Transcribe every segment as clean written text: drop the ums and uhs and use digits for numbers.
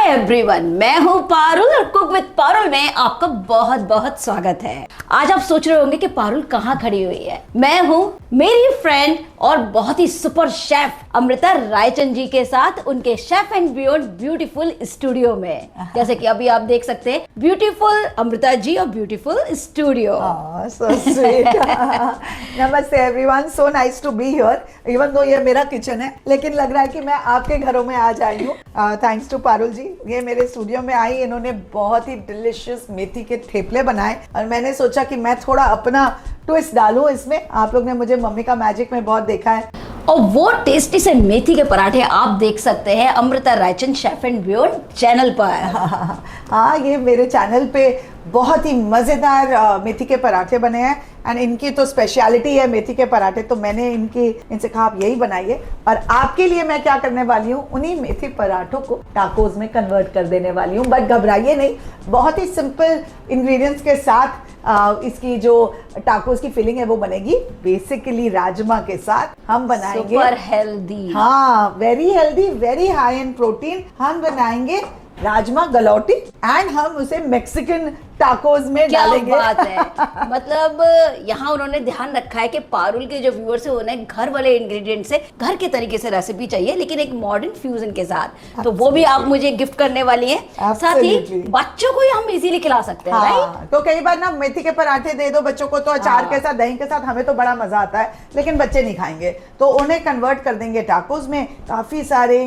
Everyone, मैं हूँ पारुल और कुक विद पारुल में आपका बहुत बहुत स्वागत है। आज आप सोच रहे होंगे कि पारुल कहाँ खड़ी हुई है। मैं हूँ मेरी फ्रेंड और बहुत ही सुपर शेफ अमृता रायचंद जी के साथ उनके chef and beyond beautiful studio में। जैसे कि अभी आप देख सकते हैं ब्यूटीफुल अमृता जी और ब्यूटीफुल स्टूडियो। So sweet. नमस्ते everyone, so nice to be here. Even though ये मेरा किचन है, लेकिन लग रहा है कि मैं आपके घरों में आज आई हूँ। थैंक्स टू पारुल जी, ये मेरे स्टूडियो में आई, इन्होंने बहुत ही डिलिशियस मेथी के थेपले बनाए और मैंने सोचा कि मैं थोड़ा अपना ट्विस्ट डालूं इसमें। आप लोग ने मुझे मम्मी का मैजिक में बहुत देखा है और वो टेस्टी से मेथी के पराठे आप देख सकते हैं Amrita Raichand chef and beyond channel पर। हाँ, ये मेरे चैनल पे बहुत ही मज़ेदार मेथी के पराठे बने हैं एंड इनकी तो स्पेशलिटी है मेथी के पराठे, तो मैंने इनसे कहा आप यही बनाइए। और आपके लिए मैं क्या करने वाली हूँ, उन्हीं मेथी पराठों को टाकोज में कन्वर्ट कर देने वाली हूँ। बट घबराइए नहीं, बहुत ही सिंपल इंग्रेडिएंट्स के साथ इसकी जो टाकोस की फिलिंग है वो बनेगी। बेसिकली राजमा के साथ हम बनाएंगे सुपर हेल्दी, हाँ very healthy, very high in protein. हम बनाएंगे राजमा गलौटी एंड हम उसे मेक्सिकन टाकोस में क्या डालेंगे। बात है। मतलब यहाँ उन्होंने ध्यान रखा है कि पारुल के जो व्यूअर्स है उन्हें घर वाले इंग्रेडिएंट से घर के तरीके से रेसिपी चाहिए, लेकिन एक मॉडर्न फ्यूजन के साथ। तो वो भी आप मुझे गिफ्ट करने वाली हैं। साथ ही बच्चों को ही हम इजीली खिला सकते हैं। हाँ, तो कई बार ना मेथी के पराठे दे दो बच्चों को तो अचार के साथ, दही के साथ, हमें तो बड़ा मजा आता है, लेकिन बच्चे नहीं खाएंगे, तो उन्हें कन्वर्ट कर देंगे टाकोस में। काफी सारे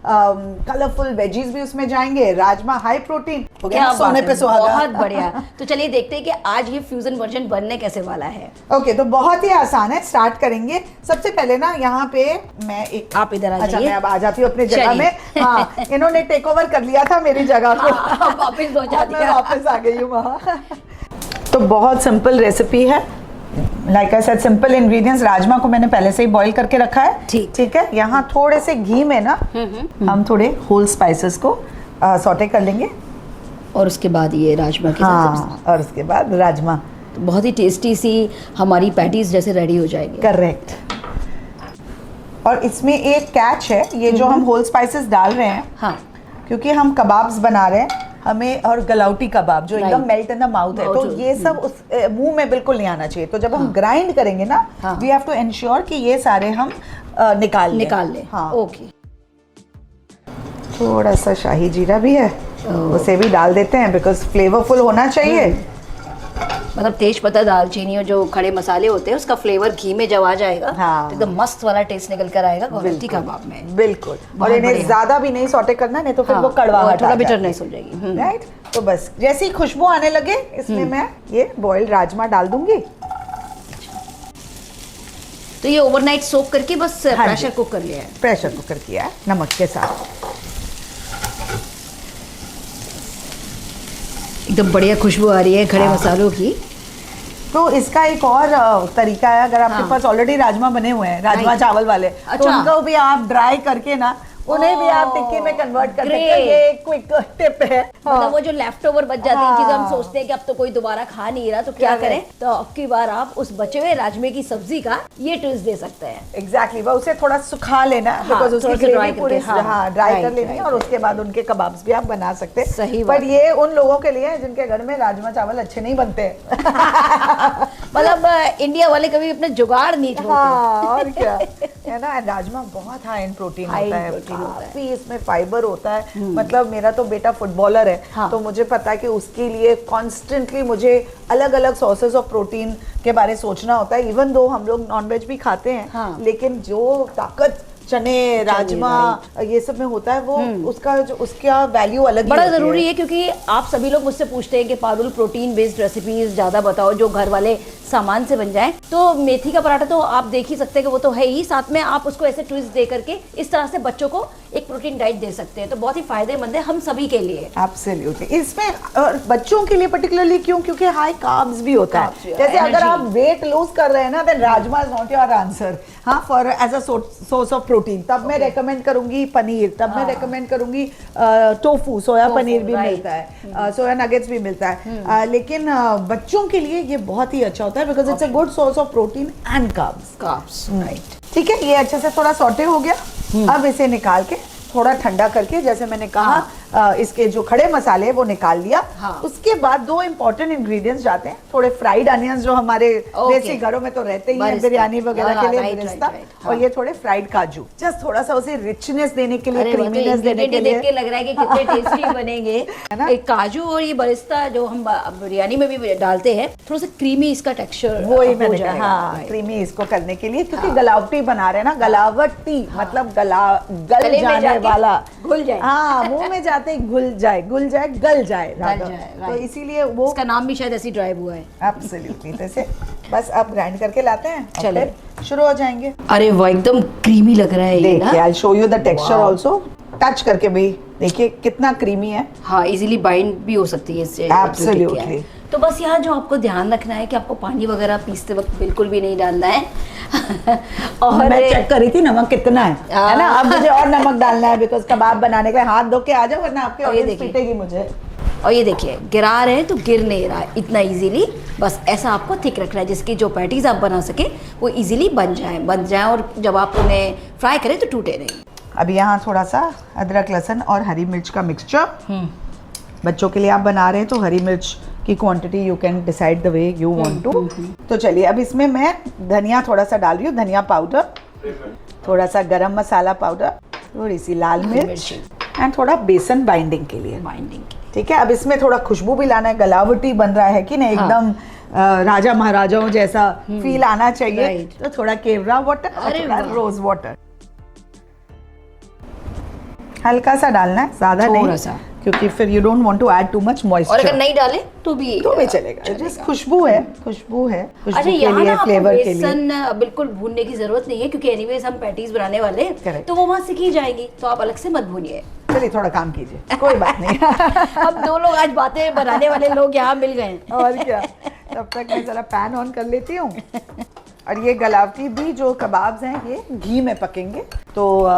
कलरफुल वेजीज भी उसमें जाएंगे। राजमा हाई प्रोटीन, सोने पे सुहागा। बहुत बढ़िया। तो चलिए देखते हैं कि आज ये फ्यूजन वर्जन बनने कैसे वाला है। ओके, तो बहुत ही आसान है, स्टार्ट करेंगे। सबसे पहले ना यहाँ पे मैं एक, आप इधर आ जाइए। अच्छा मैं अब आ जाती हूँ अपनी जगह में। हाँ, इन्होंने टेक ओवर कर लिया था मेरी जगह को। वापस पहुंचा दिया। मैं वापस आ गई हूँ वहाँ। तो बहुत सिंपल रेसिपी है, like I said simple ingredients. Rajma को मैंने पहले से ही बॉईल करके रखा है। ठीक है। यहाँ थोड़े से घी में ना हम थोड़े होल स्पाइसेस को सॉटे कर लेंगे और उसके बाद ये राजमा के साथ, और उसके बाद राजमा तो बहुत ही टेस्टी सी हमारी पैटीज जैसे रेडी हो जाएगी। करेक्ट। और इसमें एक कैच है, ये जो हम होल स्पाइसेस डाल रहे हैं, हाँ, क्योंकि हम कबाब्स बना रहे हैं हमें, और गलौटी कबाब जो एकदम मेल्ट इन द माउथ है, तो ये सब उस मुंह में बिल्कुल नहीं आना चाहिए। तो जब हम ग्राइंड करेंगे ना, वी हैव टू एंश्योर कि ये सारे हम निकाल लें। हाँ, ओके। थोड़ा सा शाही जीरा भी है, उसे भी डाल देते हैं बिकॉज फ्लेवरफुल होना चाहिए। मतलब तेज पत्ता, दालचीनी और जो खड़े मसाले होते हैं उसका फ्लेवर घी में जब आ जाएगा, तो एकदम मस्त वाला टेस्ट निकल कर आएगा गलौटी कबाब में। बिल्कुल। और इन्हें ज्यादा भी नहीं सॉटे करना, नहीं तो फिर वो कड़वाहट, थोड़ा बिटरनेस हो जाएगी। राइट। तो बस जैसे ही खुशबू आने लगे इसमें मैं ये बॉइल्ड राजमा डाल दूंगी। तो ये ओवरनाइट सोक करके बस प्रेशर कुक कर लिया है। प्रेशर कुकर किया है नमक के साथ। एकदम बढ़िया खुशबू आ रही है खड़े मसालों की। तो इसका एक और तरीका है, अगर आपके पास ऑलरेडी राजमा बने हुए हैं, राजमा चावल वाले, तो उनको भी आप ड्राई करके ना उन्हें भी आप टिक्की में कन्वर्ट कर सकते हैं। ये क्विक टिप है। मतलब वो जो लेफ्ट ओवर बच जाती है चीजें, हम सोचते हैं कि अब तो कोई दोबारा खा नहीं रहा, तो क्या करें, तो अब की बार आप उस बचे हुए राजमे की सब्जी का ये ट्विस्ट दे सकते हैं। एग्जैक्टली। वो उसे थोड़ा सुखा लेना, बिकॉज़ उसकी ग्रेवी पूरी ड्राई कर लेनी है, और उसके बाद उनके कबाब्स भी आप बना सकते हैं। सही। पर ये उन लोगों के लिए है जिनके घर में राजमा चावल अच्छे नहीं बनते। मतलब इंडिया वाले कभी अपने जुगाड़ नहीं छोड़ते। हाँ, और क्या है ना। राजमा बहुत हाई इन प्रोटीन होता है, काफी इसमें फाइबर होता है। मतलब मेरा तो बेटा फुटबॉलर है, तो मुझे पता है कि उसके लिए कॉन्स्टेंटली मुझे अलग अलग सोर्सेज ऑफ प्रोटीन के बारे में सोचना होता है। इवन दो हम लोग नॉनवेज भी खाते हैं, लेकिन जो ताकत चने, राजमा, ये सब में होता है, वो उसका वैल्यू अलग बड़ा जरूरी है। क्योंकि आप सभी लोग मुझसे पूछते हैं कि पारुल प्रोटीन बेस्ड रेसिपीज ज्यादा बताओ जो घर वाले सामान से बन जाए। तो मेथी का पराठा तो आप देख ही सकते हैं कि वो तो है ही, साथ में आप उसको ऐसे ट्विस्ट दे करके इस तरह से बच्चों को एक प्रोटीन डाइट दे सकते हैं, तो बहुत ही फायदेमंद है हम सभी के लिए। एब्सोल्युटली। इसमें और बच्चों के लिए पर्टिकुलरली क्योंकि हाई कार्ब्स भी होता है। जैसे अगर आप वेट लूज कर रहे हैं ना, then rajma is not your answer. हाँ, for as a source of protein तब मैं रेकमेंड करूंगी पनीर, तब मैं रेकमेंड करूंगी टोफू, सोया पनीर भी मिलता है, सोया नगेट्स भी मिलता है। लेकिन बच्चों के लिए ये बहुत ही अच्छा होता है because it's a good source of protein and carbs. Right. ठीक है, ये अच्छे से थोड़ा सॉटे हो गया। अब इसे निकाल के थोड़ा ठंडा करके, जैसे मैंने कहा इसके जो खड़े मसाले हैं वो निकाल लिया। हाँ। उसके उसके बाद 2 इंपॉर्टेंट इंग्रेडिएंट्स जाते हैं, थोड़े फ्राइड अनियंस जो हमारे देसी घरों में तो रहते ही हैं बरिस्ता। बिरयानी वगैरह के लिए, राइट, बरिस्ता। राइट, हाँ। और ये थोड़े फ्राइड काजू, जस्ट थोड़ा सा उसे रिचनेस देने के लिए, अरे वो तो क्रीमीनेस देने के ingredient देख के लिए। लग रहा है कि कितने टेस्टी बनेंगे। है ना? एक काजू और ये बरिस्ता जो हम बिरयानी में भी डालते हैं, थोड़ा सा क्रीमी इसका टेक्सचर वो ही हो मैंने जाएगा। कहा, हाँ, Right. क्रीमी इसको करने के लिए, क्योंकि गलावटी बना रहे हैं ना, गलावटी मतलब गल गले में जाने जाके वाला, घुल जाए। हाँ, मुंह में जाते ही घुल जाए, गल जाए rather। जाए, तो right. इसीलिए वो इसका नाम भी शायद ऐसी ड्राइव हुआ है। एब्सोल्युटली जैसे बस अब ग्राइंड करके लाते हैं और चलो। फिर शुरू हो जाएंगे। अरे वो एकदम क्रीमी लग रहा है ये देखिए, ना। I show you the texture Wow. Also, touch करके भी देखिए कितना क्रीमी है। हाँ, इजीली बाइंड भी हो सकती है इससे। Absolutely. जो टिक्की है। तो बस यहाँ जो आपको ध्यान रखना है कि आपको पानी वगैरह पीसते वक्त बिल्कुल भी नहीं डालना है। और मैं चेक कर रही थी नमक कितना है ना, अब मुझे और नमक डालना है, बिकॉज कबाब बनाने के लिए हाथ धो के आ जाओ, वरना आपके और ये ऑडियंस देखिए। पीटेगी मुझे। और ये देखिए, गिरा रहे हैं तो गिर नहीं रहा है इतना इजीली। बस ऐसा आपको थिक रखना है जिसकी जो पैटीज आप बना सके वो इजीली बन जाए और जब आप उन्हें फ्राई करें तो टूटे नहीं। अब यहाँ थोड़ा सा अदरक लहसुन और हरी मिर्च का मिक्सचर, बच्चों के लिए आप बना रहे हैं तो हरी मिर्च की quantity you can decide the way you want to. तो चलिए अब इसमें मैं धनिया थोड़ा सा डाल रही हूँ, धनिया पाउडर, थोड़ा सा गरम मसाला पाउडर, थोड़ी सी लाल मिर्च एंड थोड़ा बेसन बाइंडिंग के लिए। बाइंडिंग ठीक है, अब इसमें थोड़ा खुशबू भी लाना है, गलावटी बन रहा है कि नहीं, हाँ। एकदम राजा महाराजाओं जैसा फील आना चाहिए। Right. तो थोड़ा केवड़ा वाटर और अरे थोड़ा वाह। रोज वाटर हल्का सा डालना है, ज्यादा थोड़ा नहीं, सा। क्योंकि फिर you don't want to add too much और अगर मॉइस्चर। नहीं डाले तो भी चलेगा, जस्ट खुशबू है, खुशबू अच्छा, के यहाँ लिए, ना आपको फ्लेवर के लिए। बेसन बिल्कुल भूनने की जरूरत नहीं है, क्योंकि एनीवेज हम पैटीज बनाने वाले हैं, Correct. तो वो वहां सीख ही जाएंगी, तो आप अलग से मत भूनिए। चलिए थोड़ा काम कीजिए, कोई बात नहीं। अब 2 लोग आज बातें बनाने वाले लोग यहाँ मिल गए हैं। और क्या, तब तक मैं जरा पैन ऑन कर लेती हूँ। और ये गलावटी भी जो कबाब्स हैं ये घी में पकेंगे, तो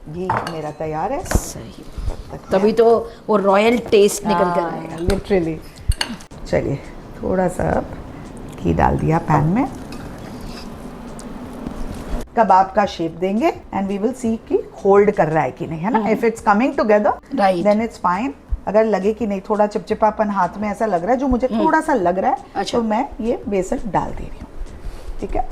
घी मेरा तैयार है। सही, तभी तो वो रॉयल टेस्ट निकल कर आएगा। लिटरली। चलिए थोड़ा सा घी डाल दिया पैन में, कबाब का शेप देंगे एंड वी विल सी कि होल्ड कर रहा है कि नहीं, है ना। If it's coming together Right. Then it's fine. अगर लगे कि नहीं, थोड़ा चिपचिपापन हाथ में ऐसा लग रहा है, जो मुझे थोड़ा सा लग रहा है, अच्छा। तो मैं ये बेसन डाल दे रही हूँ। ठीक है,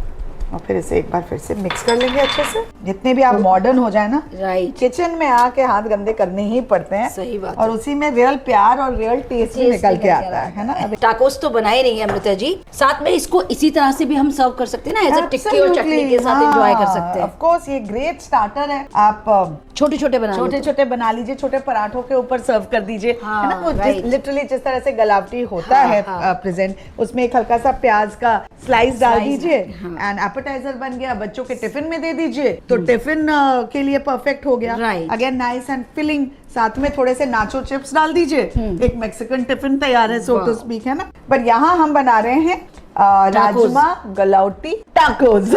और फिर इसे एक बार फिर से मिक्स कर लेंगे अच्छे से। जितने भी आप मॉडर्न हो जाए ना, राइट, किचन में आके हाथ गंदे करने ही पड़ते हैं। सही बात और है। उसी में रियल प्यार और रियल टेस्ट भी निकल के आता है ना। अभी टाकोस तो बनाए नहीं है अमृता जी, साथ में इसको इसी तरह से भी हम सर्व कर सकते हैं ना, एज अ टिक्की और चटनी के साथ एंजॉय कर सकते हैं। ऑफ कोर्स ये ग्रेट स्टार्टर है। आप छोटे छोटे बना छोटे छोटे बना लीजिए, छोटे पराठों के ऊपर सर्व कर दीजिए, हाँ, है ना। वो right. लिटरली जिस तरह से गलावटी होता हाँ, है हाँ. प्रेजेंट, उसमें एक हल्का सा प्याज का स्लाइस डाल Slice, दीजिए हाँ. एंड एपेटाइजर बन गया। बच्चों के टिफिन में दे दीजिए तो टिफिन के लिए परफेक्ट हो गया। Right. Again nice and filling. साथ में थोड़े से नाचो चिप्स डाल दीजिए, एक मैक्सिकन टिफिन तैयार है, सो टू Wow. स्पीक, है ना। बट यहाँ हम बना रहे हैं राजमा गलावटी टाकोस।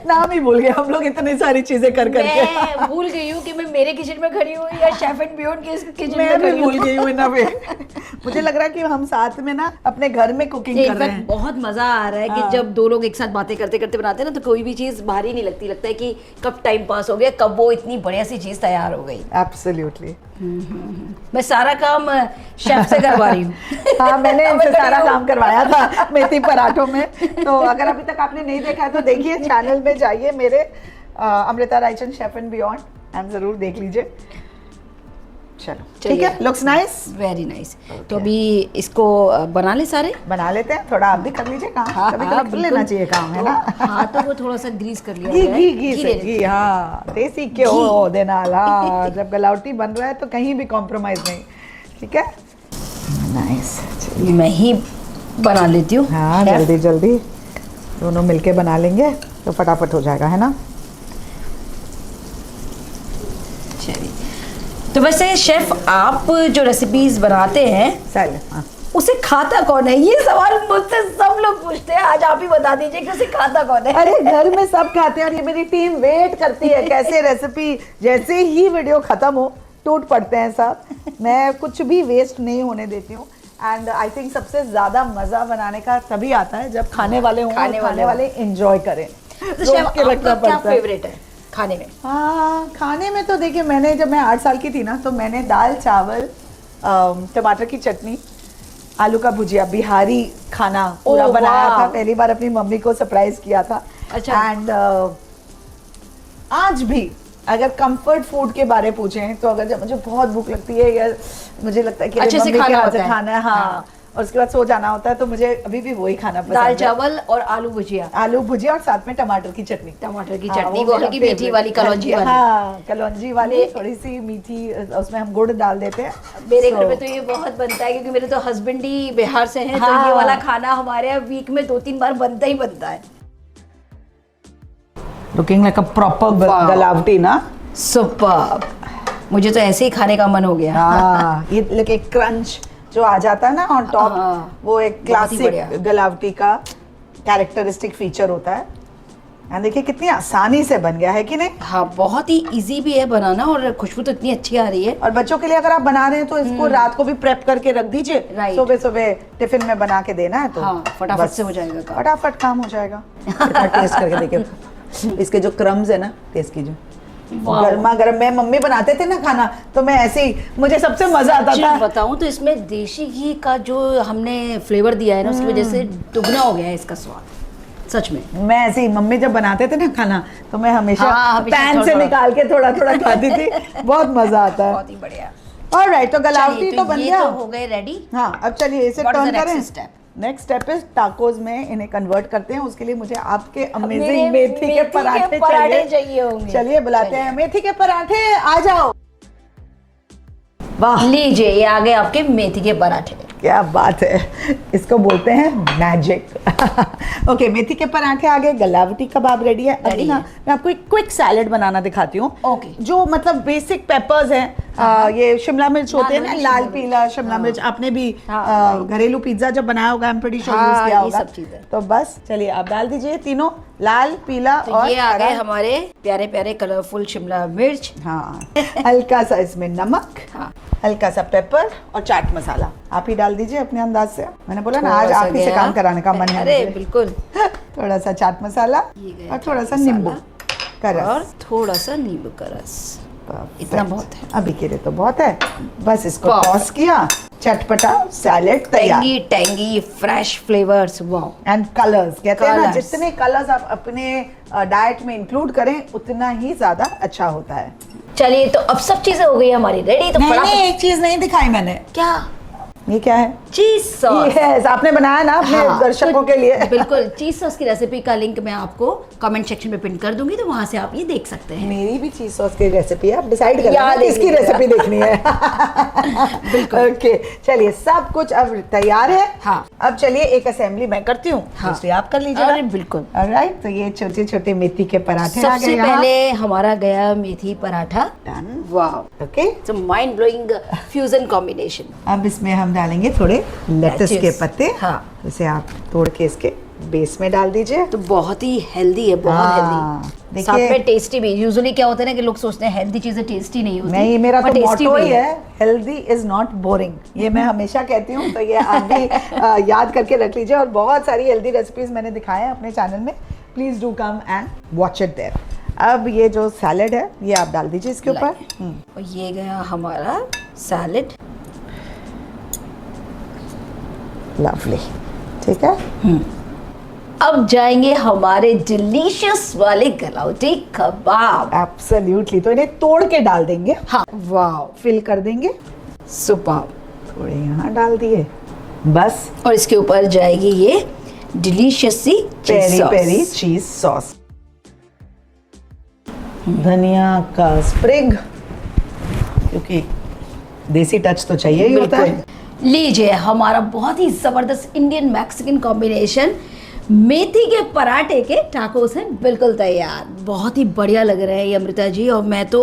नाम ही भूल गए हम लोग, इतनी सारी चीजें कर करके। मैं भूल गई हूँ कि मैं मेरे किचन में खड़ी हूँ या शेफ एंड बियॉन्ड के किचन में मैं भी खड़ी भूल हूँ। गई हूँ इन अ वे। मुझे लग रहा है कि हम साथ में ना अपने घर में कुकिंग कर रहे इनफैक्ट हैं। बहुत मजा आ रहा है कि जब 2 लोग एक साथ बातें करते करते बनाते हैं ना, तो कोई भी चीज भारी नहीं लगती, लगता है कि कब टाइम पास हो गया, कब वो इतनी बढ़िया सी चीज तैयार हो गई। एब्सोल्युटली। मैं सारा काम शेफ से करवा रही हूँ। हाँ, मैंने मैं इनसे खड़ी सारा हूँ। काम करवाया था मेथी पराठों में। तो अगर अभी तक आपने नहीं देखा है तो देखिए, चैनल में जाइए मेरे, Amrita Raichand chef and beyond, and जरूर देख लीजिए। चलो ठीक है, लुक्स नाइस, वेरी नाइस। तो अभी इसको बना ले सारे, बना लेते हैं। थोड़ा आप भी कर लीजिए काम, हाँ, कभी हाँ, कभी कर लेना बिल्कुल। चाहिए काम, है ना। हाँ, तो वो थोड़ा सा ग्रीस कर लिया घी जाए। घी घी से ले घी, हाँ, देसी घी देना। हाँ, जब गलावटी बन रहा है तो कहीं भी कॉम्प्रोमाइज नहीं। ठीक है, नाइस। ले। मैं ही बना लेती हूँ। हाँ, शेफ। जल्दी जल्दी दोनों मिलके बना लेंगे तो फटाफट हो जाएगा, है ना। चलिए, तो वैसे शेफ आप जो रेसिपीज बनाते हैं चल, हाँ। उसे खाता कौन है? ये सवाल मुझसे सब लोग पूछते हैं, आज आप ही बता दीजिए कि उसे खाता कौन है। अरे घर में सब खाते हैं और ये मेरी टीम वेट करती है कैसे रेसिपी, जैसे ही वीडियो खत्म हो टूट पड़ते हैं सब। मैं कुछ भी वेस्ट नहीं होने देती हूँ। एंड आई थिंक सबसे ज्यादा मजा बनाने का तभी आता है जब खाने वाले हों, खाने वाले एंजॉय करें। तो शेफ, आपका क्या फेवरेट है? खाने में? हाँ, खाने में तो देखिए, मैंने जब मैं 8 साल की थी ना, तो मैंने दाल चावल, टमाटर की चटनी, आलू का भुजिया, बिहारी खाना पूरा ओह, बनाया वाह। था। पहली बार अपनी मम्मी को सरप्राइज किया था। अच्छा। एंड आज भी अगर कंफर्ट फूड के बारे पूछें, तो अगर जब मुझे बहुत भूख लगती है या मुझे लगता है कि अच्छे से मम्मी के खाना हाथ होता से है। खाना है, हाँ, और उसके बाद सो जाना होता है, तो मुझे अभी भी वही खाना पसंद है। दाल चावल और आलू भुजिया, आलू भुजिया और साथ में टमाटर की चटनी। टमाटर की हाँ, चटनी, वो मेरा हल्की मीठी favorite। वाली, कलौंजी वाली। हाँ, कलौंजी वाली, थोड़ी सी मीठी, उसमें हम गुड़ डाल देते हैं। मेरे घर में तो ये बहुत बनता है, क्योंकि मेरे तो हस्बैंड ही बिहार से हैं, तो हाँ। ये वाला खाना हमारे यहाँ वीक में 2-3 बार बनता ही बनता है। Looking like a proper Wow. Galouti ना। सुपर्ब, मुझे तो ऐसे ही खाने का मन हो गया। हाँ, ये लेके क्रंच जो आ जाता है ना ऑन टॉप, हाँ, वो एक बहुत ही बढ़िया। क्लासिक गलावटी का कैरेक्टरिस्टिक फीचर होता है। एंड देखिए कितनी आसानी से बन गया है कि नहीं। हाँ, बहुत ही इजी भी है बनाना, और खुशबू तो इतनी अच्छी आ रही है। और बच्चों के लिए अगर आप बना रहे हैं तो इसको रात को भी प्रेप करके रख दीजिए, Right. सुबह सुबह टिफिन में बना के देना है तो हाँ, फटाफट बस से हो जाएगा काम। फटाफट काम हो जाएगा। टेस्ट करके देखिए इसके जो क्रम्स है ना, टेस्ट कीजिए। वाह। गर्मा गर्म में मम्मी बनाते थे ना खाना, तो मैं ऐसे ही, मुझे सबसे मजा आता सच था। बताऊं तो इसमें देशी घी का जो हमने फ्लेवर दिया है ना, उसकी वजह से दुगना हो गया है इसका स्वाद, सच में। मैं ऐसे ही, मम्मी जब बनाते थे ना खाना, तो मैं हमेशा हाँ, हमेशा पैन से थोड़ा-थोड़ा। निकाल के थोड़ा थोड़ा खाती थी। बहुत मजा आता है। बहुत ही बढ़िया। ऑलराइट, तो गलावटी चलिए, तो बन ये गया। तो हो गए रेडी। हाँ, अब चलिए इसे What is turn the next करें। step? Next step is tacos में इन्हें कन्वर्ट करते हैं। उसके लिए मुझे आपके मेरे अमेजिंग मेथी के पराठे चाहिए होंगे। चलिए बुलाते हैं मेथी के पराठे, आ जाओ। वाह, लीजिए, ये आ गए आपके मेथी के पराठे। क्या बात है, इसको बोलते हैं मैजिक। ओके, मेथी के पराठे आ गए, गलावटी कबाब रेडी है। अभी Ready ना है। मैं आपको एक क्विक सैलेड बनाना दिखाती हूँ। Okay. जो मतलब बेसिक पेपर्स हैं, ये शिमला मिर्च होते हैं ना, वाली लाल शिमला पीला शिमला मिर्च। आपने भी हाँ, घरेलू पिज्जा जब बनाया होगा, आई एम प्रीटी श्योर हाँ, यूज किया ये होगा। सब चीजें। तो बस चलिए, आप डाल दीजिए तीनों, लाल पीला तो और ये आ गए हरा। हमारे प्यारे प्यारे कलरफुल शिमला मिर्च। हाँ, हल्का सा इसमें नमक, हाँ। हल्का सा पेपर और चाट मसाला आप ही डाल दीजिए अपने अंदाज से। मैंने बोला ना, आज थोड़ा सा आप ही से गया। काम कराने का मन है अरे मुझे। बिल्कुल। थोड़ा सा चाट मसाला ये गया और थोड़ा सा चाट नींबू मसाला का और रस। थोड़ा सा नींबू का रस, इतना बहुत है। अभी के लिए तो बहुत है। बस इसको Perfect. टॉस किया, चटपटा सैलेड तैयार। Tangy tangy fresh flavours, wow. And colours, कहते हैं ना, Colours. जितने कलर्स आप अपने डाइट में इंक्लूड करें, उतना ही ज्यादा अच्छा होता है। चलिए, तो अब सब चीजें हो गई हमारी रेडी, तो फटाफट। एक चीज नहीं दिखाई मैंने। क्या? ये क्या है? चीज सॉस। यस, आपने बनाया ना अपने हाँ, दर्शकों के लिए। बिल्कुल, चीज सॉस की रेसिपी का लिंक मैं आपको कमेंट सेक्शन में पिन कर दूंगी, तो वहां से आप ये देख सकते हैं। मेरी भी चीज सॉस की रेसिपी है, आप डिसाइड कर याद लेना किसकी है। रेसिपी देखनी है। बिल्कुल। ओके, चलिए सब कुछ अब तैयार है। हाँ। अब चलिए एक असेंबली मैं करती हूँ, हाँ। दूसरी आप कर लीजिए। अरे बिल्कुल। ऑलराइट, तो ये छोटे छोटे मेथी के पराठे आ गए सबसे यहाँ। पहले हमारा गया मेथी paratha. Done. Wow, okay, it's a mind blowing fusion combination. अब इसमें हम डालेंगे थोड़े लेटस के Lettuce. पत्ते। हाँ। इसे आप तोड़ के इसके बेस में डाल दीजिए। तो बहुत ही हेल्दी है, बहुत हाँ, हेल्दी, साथ में टेस्टी भी। यूजुअली क्या होता है ना कि लोग सोचते हैं हेल्दी चीजें टेस्टी नहीं होती। नहीं, मेरा पर तो tasty मोटो भी ही है, हेल्दी इज नॉट बोरिंग। ये मैं हमेशा कहती हूँ, तो ये आप भी याद करके रख लीजिए। और बहुत सारी हेल्दी रेसिपीज मैंने दिखाए हैं अपने चैनल में, please do come and watch it there. अब ये जो सैलेड है, ये आप डाल दीजिए इसके ऊपर। और ये गया हमारा सैलेड। लवली, ठीक है। अब जाएंगे हमारे डिलीशियस वाले गलाउटी कबाब। एब्सोल्युटली, तो इन्हें तोड़ के डाल देंगे, हाँ, वाओ, फिल कर देंगे। सुपर। थोड़े यहाँ डाल दिए, बस। और इसके ऊपर जाएगी ये डिलीशियस सी पेरी पेरी चीज सॉस, धनिया का स्प्रिग, क्योंकि देसी टच तो चाहिए ही होता है। लीजिए, हमारा बहुत ही जबरदस्त इंडियन मैक्सिकन कॉम्बिनेशन मेथी के पराठे के टाकोस हैं बिल्कुल तैयार। बहुत ही बढ़िया लग रहे हैं ये अमृता जी, और मैं तो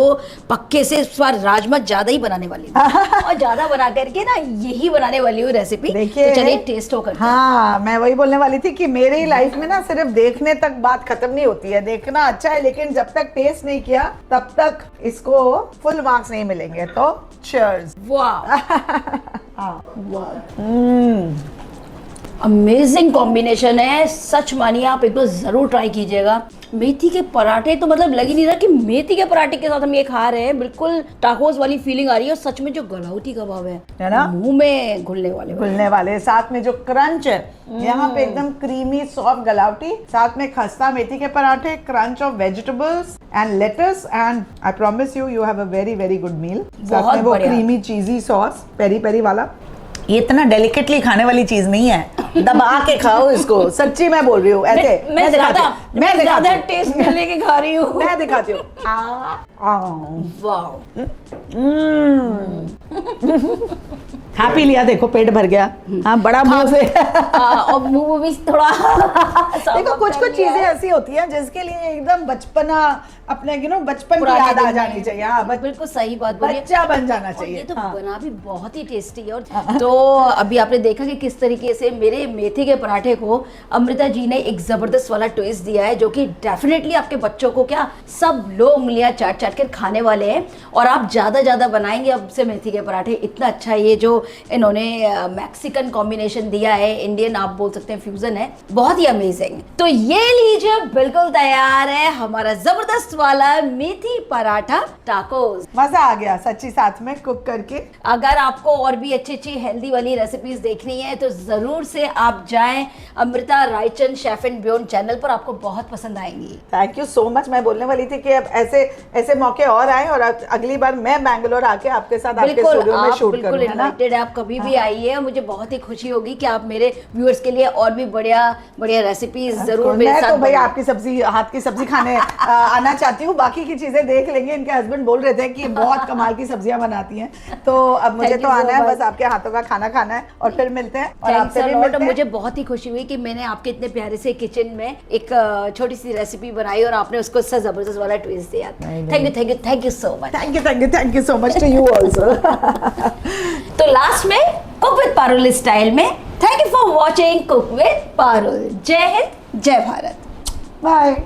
पक्के से इस बार राजमा ज्यादा ही बनाने वाली हूँ और ज्यादा बना करके ना यही बनाने वाली हूँ रेसिपी। देखिए, तो चलिए टेस्ट हो करके। हाँ, मैं वही बोलने वाली थी कि मेरी लाइफ में ना सिर्फ देखने तक बात खत्म नहीं होती है। देखना अच्छा है, लेकिन जब तक टेस्ट नहीं किया तब तक इसको फुल मार्क्स नहीं मिलेंगे। तो चीयर्स। वाह, अमेजिंग कॉम्बिनेशन है, सच मानिए, आप एक बार जरूर ट्राई कीजिएगा। मेथी के पराठे तो मतलब लग ही नहीं रहा कि मेथी के पराठे के साथ हम ये खा रहे हैं। बिल्कुल टाकोस वाली फीलिंग आ रही है, और सच में जो गलावटी कबाब है ना, मुंह में घुलने वाले साथ में जो क्रंच है यहाँ पे एकदम क्रीमी सॉफ्ट गलावटी, साथ में खस्ता मेथी के पराठे, crunch of vegetables and lettuce, and I promise you you have a very very good meal. साथ में वो creamy cheesy sauce peri peri वाला। ये इतना डेलिकेटली खाने वाली चीज नहीं है, दबा के खाओ इसको, सच्ची मैं बोल रही हूँ। ऐसे मैं ज्यादा टेस्ट लेके खा रही हूँ। मैं दिखाती हूँ। वाओ, खा पी लिया, देखो पेट भर गया। हाँ, बड़ा मुंह से और मुंह भी थोड़ा देखो कुछ चीजें ऐसी होती हैं जिसके लिए एकदम बचपना, अपने बचपन की याद आ जानी चाहिए। हाँ, बिल्कुल सही बात बोली, बच्चा बन जाना चाहिए। ये तो बना भी बहुत ही टेस्टी है। और तो अभी आपने देखा कि किस तरीके से मेरे मेथी के पराठे को अमृता जी ने एक जबरदस्त वाला ट्विस्ट दिया है, जो कि डेफिनेटली आपके बच्चों को क्या सब लोग उंगलियां चाट चाट कर खाने वाले हैं। और आप ज्यादा बनाएंगे अब से मेथी के पराठे। इतना अच्छा ये जो इन्होंने मैक्सिकन कॉम्बिनेशन दिया है, इंडियन आप बोल सकते हैं फ्यूजन है, बहुत ही अमेजिंग। तो ये लीजिए, बिल्कुल तैयार है हमारा जबरदस्त वाला मेथी पराठा टाकोस। मजा आ गया सच्ची साथ में कुक करके। अगर आपको और भी अच्छी हेल्दी वाली रेसिपीज देखनी है तो जरूर से आप जाएं Amrita Raichand chef and beyond channel पर, आपको बहुत पसंद आएंगी। Thank you so much. मैं बोलने वाली थी कि अब ऐसे मौके और आए, और अगली बार मैं बैंगलोर आके आपके साथ आपके स्टूडियो में शूट करूं, है ना? आप कभी भी आइए, मुझे बहुत ही खुशी होगी कि आप मेरे व्यूअर्स के लिए और भी बढ़िया रेसिपीज जरूर मेरे साथ। मैं तो भाई आपकी सब्जी, हाथ की सब्जी खाने आना चाहती हूँ। बाकी की चीजें देख लेंगे। इनके हस्बैंड बोल रहे थे कि बहुत कमाल की सब्जियां बनाती हैं, तो अब मुझे तो आना है, बस आपके हाथों का खाना खाना है, और फिर मिलते हैं। और आपसे भी मिलते हैं। मुझे बहुत ही खुशी हुई कि मैंने आपके इतने प्यारे से किचन में एक छोटी सी रेसिपी बनाई और आपने उसको जबरदस्त वाला ट्विस्ट दिया। Thank you so much. Thank you so much to you also. तो लास्ट में कुक विद पारुल स्टाइल में, thank you for watching cook with Parul. जय हिंद, जय भारत, बाय।